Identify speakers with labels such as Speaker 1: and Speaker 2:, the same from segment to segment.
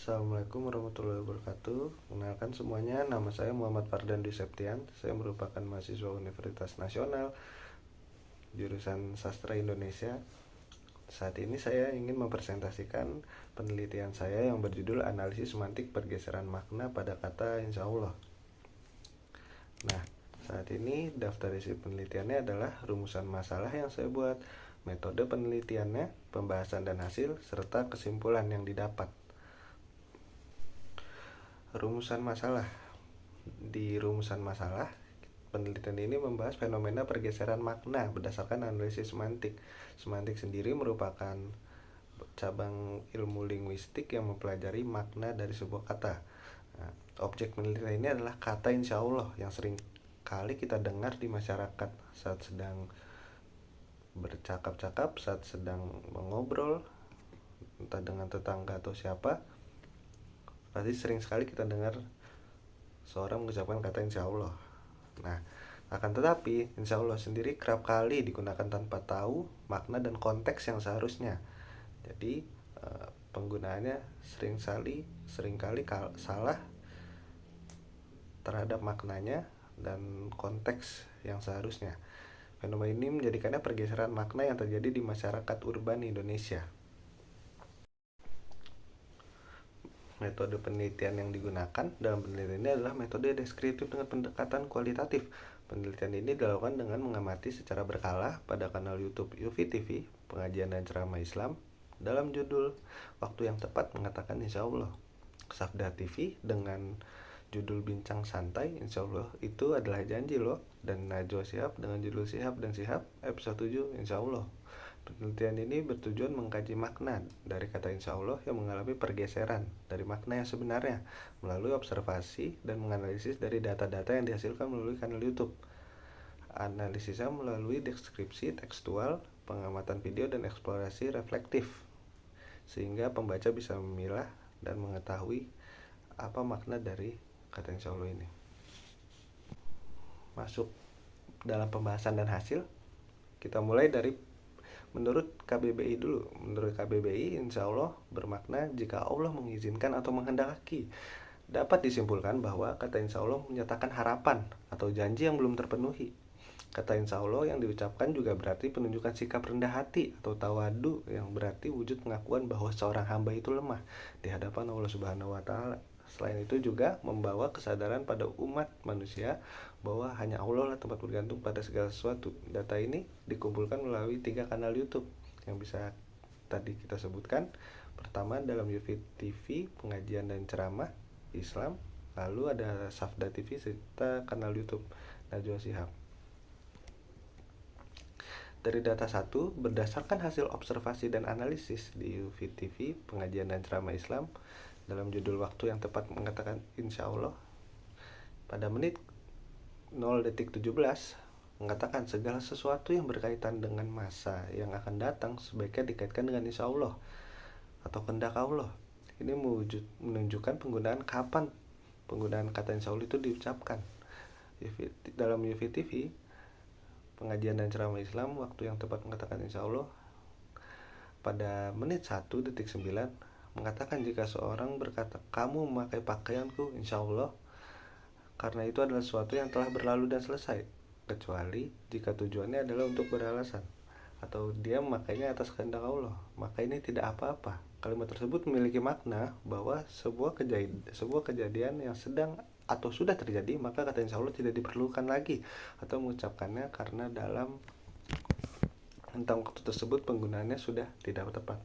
Speaker 1: Assalamualaikum warahmatullahi wabarakatuh. Kenalkan semuanya, nama saya Muhammad Fardan Dwi Septian. Saya merupakan mahasiswa Universitas Nasional jurusan Sastra Indonesia. Saat ini saya ingin mempresentasikan penelitian saya yang berjudul Analisis Semantik Pergeseran Makna pada Kata Insya Allah. Nah, saat ini daftar isi penelitiannya adalah rumusan masalah yang saya buat, metode penelitiannya, pembahasan dan hasil, serta kesimpulan yang didapat. Rumusan masalah. Di rumusan masalah, penelitian ini membahas fenomena pergeseran makna berdasarkan analisis semantik. Semantik sendiri merupakan cabang ilmu linguistik yang mempelajari makna dari sebuah kata. Nah, objek penelitian ini adalah kata insya Allah yang sering kali kita dengar di masyarakat saat sedang bercakap-cakap, saat sedang mengobrol, entah dengan tetangga atau siapa. Pasti sering sekali kita dengar seorang mengucapkan kata insya Allah. Nah, akan tetapi insya Allah sendiri kerap kali digunakan tanpa tahu makna dan konteks yang seharusnya. Jadi penggunaannya seringkali salah terhadap maknanya dan konteks yang seharusnya. Fenomena ini menjadikannya pergeseran makna yang terjadi di masyarakat urban Indonesia. Metode penelitian yang digunakan dalam penelitian ini adalah metode deskriptif dengan pendekatan kualitatif. Penelitian ini dilakukan dengan mengamati secara berkala pada kanal YouTube UFI TV, pengajian dan ceramah Islam, dalam judul Waktu yang Tepat Mengatakan Insya Allah. Safda TV dengan judul Bincang Santai, Insya Allah itu adalah janji loh. Dan Najwa Shihab dengan judul Shihab dan Shihab, episode 7, Insya Allah. Penelitian ini bertujuan mengkaji makna dari kata insya Allah yang mengalami pergeseran dari makna yang sebenarnya melalui observasi dan menganalisis dari data-data yang dihasilkan melalui kanal YouTube. Analisisnya melalui deskripsi tekstual, pengamatan video, dan eksplorasi reflektif, sehingga pembaca bisa memilah dan mengetahui apa makna dari kata insya Allah ini. Masuk dalam pembahasan dan hasil, kita mulai dari menurut KBBI dulu. Menurut KBBI, insya Allah bermakna jika Allah mengizinkan atau menghendaki. Dapat disimpulkan bahwa kata insya Allah menyatakan harapan atau janji yang belum terpenuhi. Kata insya Allah yang diucapkan juga berarti penunjukan sikap rendah hati atau tawadu, yang berarti wujud pengakuan bahwa seorang hamba itu lemah di hadapan Allah Subhanahu wa Ta'ala. Selain itu juga membawa kesadaran pada umat manusia bahwa hanya Allah lah tempat bergantung pada segala sesuatu. Data ini dikumpulkan melalui 3 kanal YouTube yang bisa tadi kita sebutkan. Pertama dalam UFI TV, pengajian dan ceramah Islam. Lalu ada Safda TV serta kanal YouTube Najwa Shihab. Dari data 1, berdasarkan hasil observasi dan analisis di UFI TV, pengajian dan ceramah Islam, dalam judul Waktu yang Tepat Mengatakan Insya Allah, pada menit 0:17 mengatakan segala sesuatu yang berkaitan dengan masa yang akan datang sebaiknya dikaitkan dengan insya Allah atau kehendak Allah. Ini menunjukkan penggunaan kapan penggunaan kata insya Allah itu diucapkan. Dalam UFI TV, pengajian dan ceramah Islam, Waktu yang Tepat Mengatakan insya Allah, pada menit 1:9 mengatakan jika seorang berkata kamu memakai pakaianku insya Allah, karena itu adalah sesuatu yang telah berlalu dan selesai, kecuali jika tujuannya adalah untuk beralasan atau dia memakainya atas kehendak Allah, maka ini tidak apa-apa. Kalimat tersebut memiliki makna bahwa sebuah kejadian yang sedang atau sudah terjadi, maka kata insya Allah tidak diperlukan lagi atau mengucapkannya karena dalam tentang waktu tersebut penggunaannya sudah tidak tepat.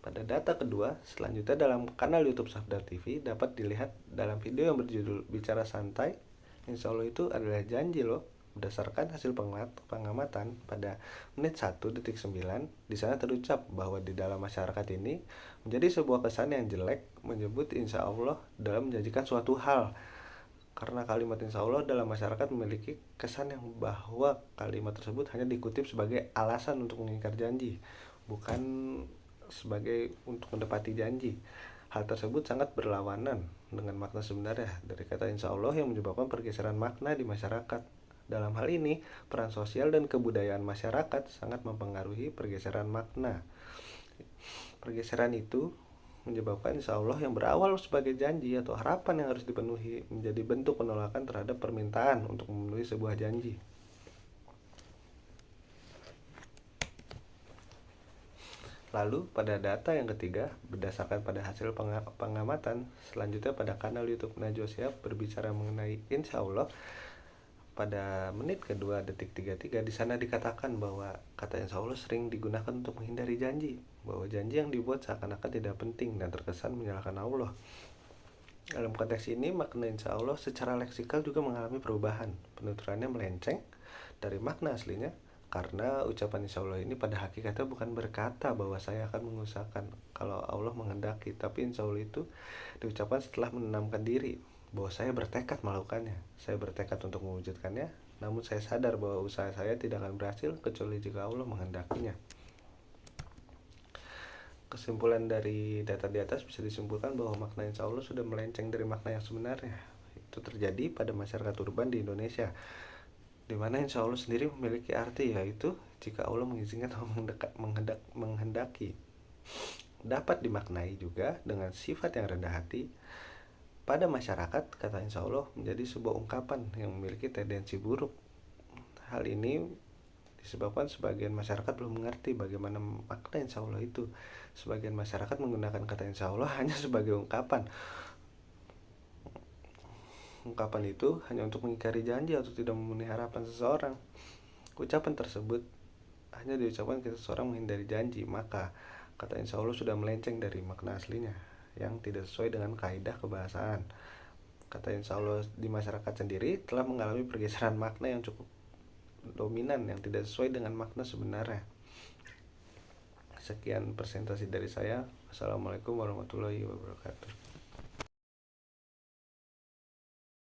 Speaker 1: Pada data kedua, selanjutnya dalam kanal YouTube Safda TV dapat dilihat dalam video yang berjudul Bicara Santai, insya Allah itu adalah janji loh. Berdasarkan hasil pengamatan pada menit 1:9, di sana terucap bahwa di dalam masyarakat ini menjadi sebuah kesan yang jelek menyebut insya Allah dalam menjanjikan suatu hal. Karena kalimat insya Allah dalam masyarakat memiliki kesan yang bahwa kalimat tersebut hanya dikutip sebagai alasan untuk mengingkar janji, bukan sebagai untuk mendapati janji. Hal tersebut sangat berlawanan dengan makna sebenarnya dari kata insya Allah yang menyebabkan pergeseran makna di masyarakat. Dalam hal ini, peran sosial dan kebudayaan masyarakat sangat mempengaruhi pergeseran makna. Pergeseran itu menyebabkan insya Allah yang berawal sebagai janji atau harapan yang harus dipenuhi menjadi bentuk penolakan terhadap permintaan untuk memenuhi sebuah janji. Lalu pada data yang ketiga, berdasarkan pada hasil pengamatan, selanjutnya pada kanal YouTube Najwa Shihab berbicara mengenai insya Allah pada menit kedua detik 33, di sana dikatakan bahwa kata insya Allah sering digunakan untuk menghindari janji, bahwa janji yang dibuat seakan-akan tidak penting dan terkesan menyalahkan Allah. Dalam konteks ini, makna insya Allah secara leksikal juga mengalami perubahan. Penuturannya melenceng dari makna aslinya, karena ucapan insya Allah ini pada hakikatnya bukan berkata bahwa saya akan mengusahakan kalau Allah menghendaki, tapi insya Allah itu diucapkan setelah menenangkan diri bahwa saya bertekad melakukannya, saya bertekad untuk mewujudkannya, namun saya sadar bahwa usaha saya tidak akan berhasil kecuali jika Allah menghendakinya. Kesimpulan dari data di atas bisa disimpulkan bahwa makna insya Allah sudah melenceng dari makna yang sebenarnya. Itu terjadi pada masyarakat urban di Indonesia, di mana insya Allah sendiri memiliki arti, yaitu jika Allah mengizinkan atau menghendaki. Dapat dimaknai juga dengan sifat yang rendah hati. Pada masyarakat, kata insya Allah menjadi sebuah ungkapan yang memiliki tendensi buruk. Hal ini disebabkan sebagian masyarakat belum mengerti bagaimana makna insya Allah itu. Sebagian masyarakat menggunakan kata insya Allah hanya sebagai ungkapan. Ungkapan itu hanya untuk mengingkari janji atau tidak memenuhi harapan seseorang. Ucapan tersebut hanya diucapkan ketika seseorang menghindari janji, maka kata insya Allah sudah melenceng dari makna aslinya yang tidak sesuai dengan kaidah kebahasaan. Kata insya Allah di masyarakat sendiri telah mengalami pergeseran makna yang cukup dominan yang tidak sesuai dengan makna sebenarnya. Sekian presentasi dari saya. Wassalamualaikum warahmatullahi wabarakatuh.